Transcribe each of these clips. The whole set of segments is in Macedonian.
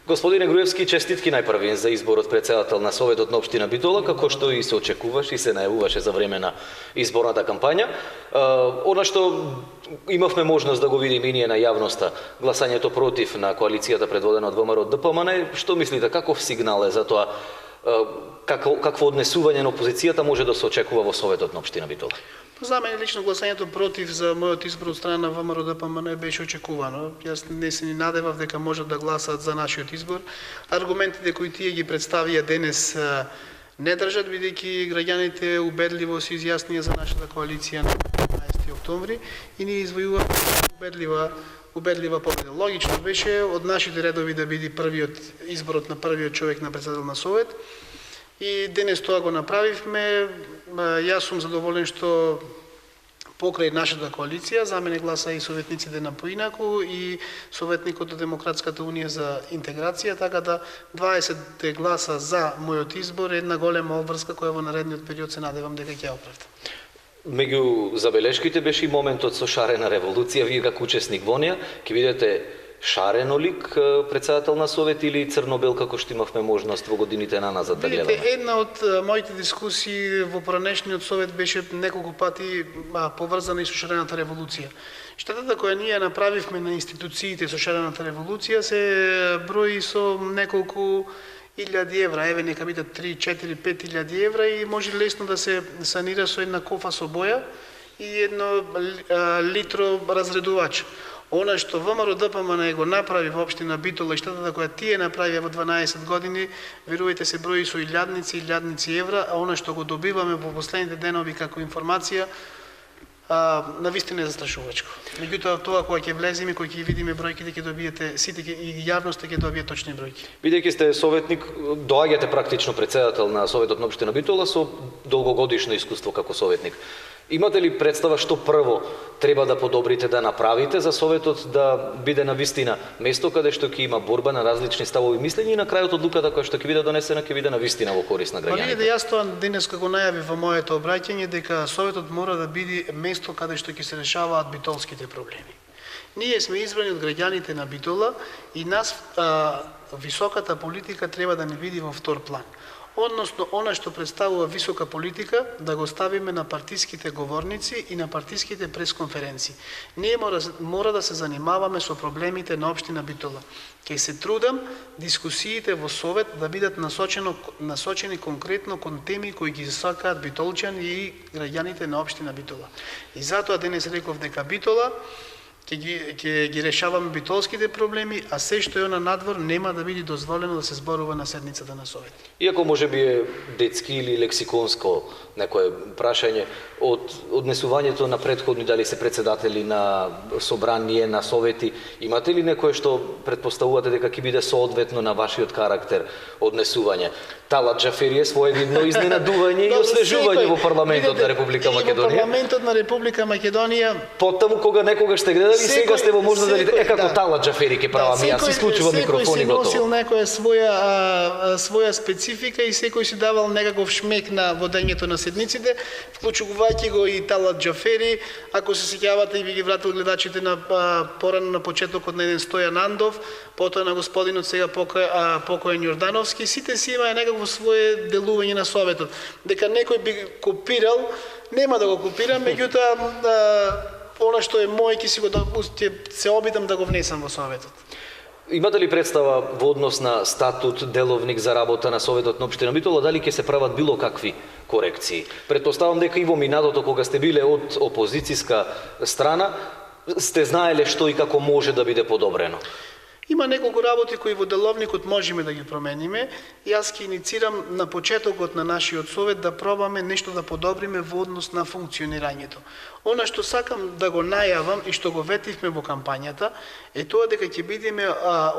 Господине Груевски, честитки најпрви за изборот председател на Советот на општина Битола, како што и се очекуваше и се најавуваше за време на изборната кампања. Она што имавме можност да го видиме и ние на јавноста, гласањето против на коалицијата предводена од ВМРО ДПМН, што мислите, каков сигнал е за тоа, какво однесување на опозицијата може да се очекува во Советот на општина Битола? За мене лично гласањето против за мојот избор од страна на ВМРО ДПМН беше очекувано. Јас не се ни надевав дека можат да гласаат за нашиот избор. Аргументите кои тие ги представија денес не држат, бидејќи граѓаните убедливо се изјаснија за нашата коалиција на 15 октомври и ние извојувавме убедлива победа. Логично беше од нашите редови да биде изборот на првиот човек на председател на Совет. И денес тоа го направивме. Јас сум задоволен што покрај нашата коалиција за мене гласа и советниците на поинаку и советникот од Демократската унија за интеграција, така да 20 гласа за мојот избор е една голема обврска која во наредниот период се надевам дека ќе оправда. Меѓу забелешките беше и моментот со шарена револуција. Вие како учесник во неа ќе видите шарено лик председател на Совет или црно-бел како што имавме можност во годините наназад да гледаме? Една од моите дискусии во поранешниот Совет беше неколку пати поврзана и со шарената револуција. Штетата која ние направивме на институциите со шарената револуција се брои со неколку илјади евра, еве нека бидат 3, 4, 5 илјади евра и може лесно да се санира со една кофа со боја и едно литро разредувач. Она што ВМРО ДПМН го направи во општина Битола и штетата која тие направија во 12 години, верувајте се брои со илјадници евра, а она што го добиваме во последните денови како информација, навистина е застрашувачко. Меѓутоа тоа кога ќе влеземе, кога ќе видиме бројките, ќе добиете сите и јавноста ќе добие точни бројки. Бидејќи сте советник, доаѓате практично председател на Советот на општина Битола со долгогодишно искуство како советник. Имате ли представа што прво треба да подобрите, да направите за Советот да биде навистина место каде што ќе има борба на различни ставови мислења и на крајот одлуката која што ќе биде донесена ќе биде навистина во корист на граѓаните? Видите, јас тоа денес како најави во моето обраќање дека Советот мора да биде место каде што ќе се решаваат битолските проблеми. Ние сме избрани од граѓаните на Битола и нас високата политика треба да не биде во втор план. Односно, она што представува висока политика, да го ставиме на партиските говорници и на партиските пресконференции. Ние мора да се занимаваме со проблемите на општина Битола. Ке се трудам дискусиите во Совет да бидат насочени конкретно кон теми кои ги сакаат битолчани и граѓаните на општина Битола. И затоа денес реков дека Битола ќе ги решаваме битолските проблеми, а се што е на надвор нема да биде дозволено да се зборува на седницата на Совет. Иако може би е детски или лексиконско некое прашање од однесувањето на претходни дали се председатели на собрание, на совети, имате ли некое што предпоставувате дека ќе биде соодветно на вашиот карактер однесување? Талат Џафери е своевидно изненадување и освежување во парламентот на Република Македонија. Во парламентот на Република Македонија. Потаму кога некогаш сте гледали, сега сте во можност да видите како Талат Џафери ќе правам јас, исклучува микрофон и готово. Секој си носил некоја своја специфика и секој си давал некаков шмек на водењето на седниците, вклучувајќи го и Талат Џафери. Ако се сеќавате и ви ги вратил гледачите на порано на почетокот на еден Стојан Андов, потоа на господинот сега покоен Јордановски, сите си имаа некакво свое делување на Советот. Дека некој би копирал, нема да го копирам, меѓутоа она што е мој ќе се обидам да го внесам во Советот. Имате ли представа во однос на статут, деловник за работа на Советот на општина Битола, дали ќе се прават било какви корекции? Претпоставам дека и во минатото кога сте биле од опозицијска страна, сте знаеле што и како може да биде подобрено. Има неколку работи кои во деловникот можеме да ги промениме. Јас ќе иницирам на почетокот на нашиот Совет да пробаме нешто да подобриме во однос на функционирањето. Она што сакам да го најавам и што го ветивме во кампањата е тоа дека ќе бидеме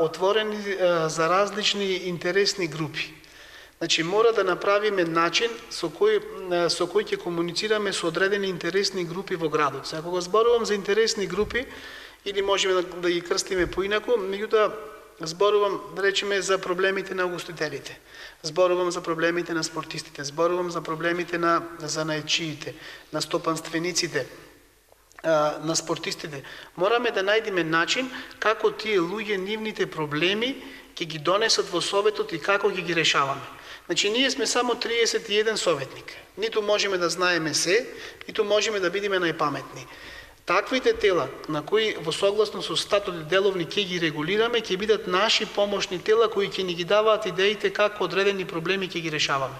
отворени за различни интересни групи. Значи, мора да направиме начин со кој ќе комуницираме со одредени интересни групи во градот. Ако го зборувам за интересни групи, или можеме да ги крстиме поинаку, меѓутоа зборувам, да речеме, за проблемите на угостителите, зборувам за проблемите на спортистите, зборувам за проблемите на занаетчиите, на стопанствениците, на спортистите. Мораме да најдеме начин како тие луѓе, нивните проблеми ќе ги донесат во Советот и како ќе ги решаваме. Значи, ние сме само 31 советник. Ниту можеме да знаеме се, ниту можеме да бидеме најпаметни. Таквите тела, на кои во согласно со статут деловни ќе ги регулираме, ќе бидат наши помошни тела кои ќе ни ги даваат идеите како одредени проблеми ќе ги решаваме.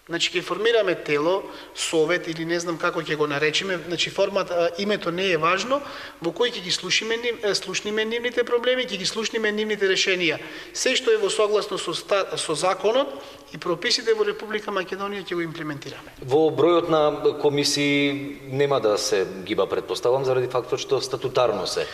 Значи, ќе формираме тело, совет или не знам како ќе го наречеме, значи формат, името не е важно, во кој ќе ги слушниме нивните проблеми, ќе ги слушниме нивните решенија. Се што е во согласно со законот и прописите во Република Македонија ќе го имплементираме. Во бројот на комисии нема да се гиба, предпоставам, заради фактот што статутарно се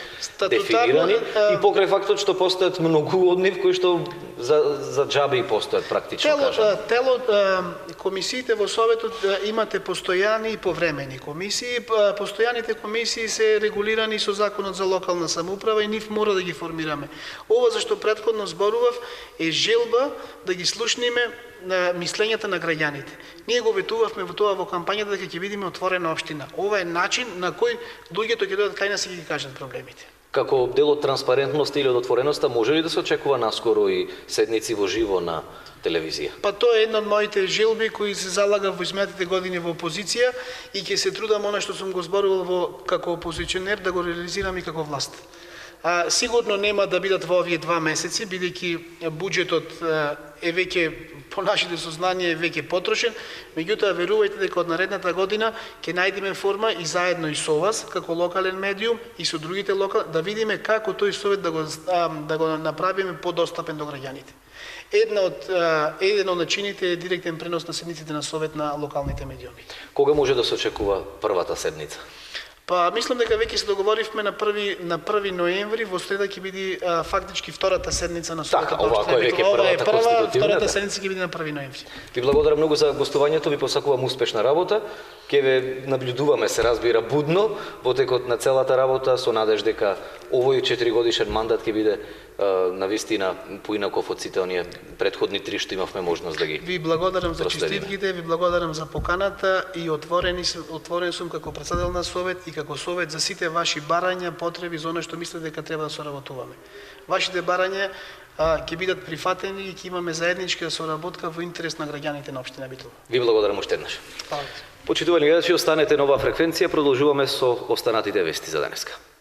дефинирани и покрај фактот што постојат многу од нив кои што за џабе и постојат практично кажано. Комисиите во Советот имате постојани и повремени комисии. Постојаните комисии се регулирани со Законот за локална самоуправа и нив мора да ги формираме. Ова зашто претходно зборував е желба да ги слушниме на мислењата на граѓаните. Ние го ветувавме во тоа во кампањата дека ќе бидеме отворена општина. Ова е начин на кој луѓето ќе дојдат кај нас и ќе ги кажат проблемите. Како дел од транспарентноста или од отвореноста, може ли да се очекува наскоро и седници во живо на телевизија? Па тоа е една од моите желби кои се залагав во изминатите години во опозиција и ќе се трудам она што сум го зборувал како опозиционер да го реализирам и како власт. Сигурно нема да бидат во овие 2 месеци, бидејќи буџетот е веќе, по нашите сознанија, е веќе потрошен, меѓутоа верувајте дека од наредната година ќе најдеме форма и заедно и со вас, како локален медиум и со другите локални, да видиме како тој совет да го направиме подостапен до граѓаните. Еден од начините е директен пренос на седниците на совет на локалните медиуми. Кога може да се очекува првата седница? Па мислам дека веќе се договоривме на 1 ноември, во среда ќе биде фактички втората седница на Советот. Така, ова е веќе првата конститутивна. Втората седница ќе биде на 1 ноември. Ви благодарам многу за гостувањето, ви посакувам успешна работа. Ке ве наблюдуваме, се разбира, будно во текот на целата работа, со надеж дека овој 4-годишен мандат ќе биде навистина поинаков од сите оние претходни 3 што имавме можност да ги. Ви благодарам за честитките, ви благодарам за поканата и отворен сум како председател на совет и како совет за сите ваши барања, потреби за оно што мислите дека треба да соработуваме. Вашите барања ќе бидат прифатени и ќе имаме заедничка соработка во интерес на граѓаните на општина Битола. Ви благодарам уште еднаш. Фала. Почитувани гледачи, останете на оваа фреквенција, продолжуваме со останатите вести за денеска.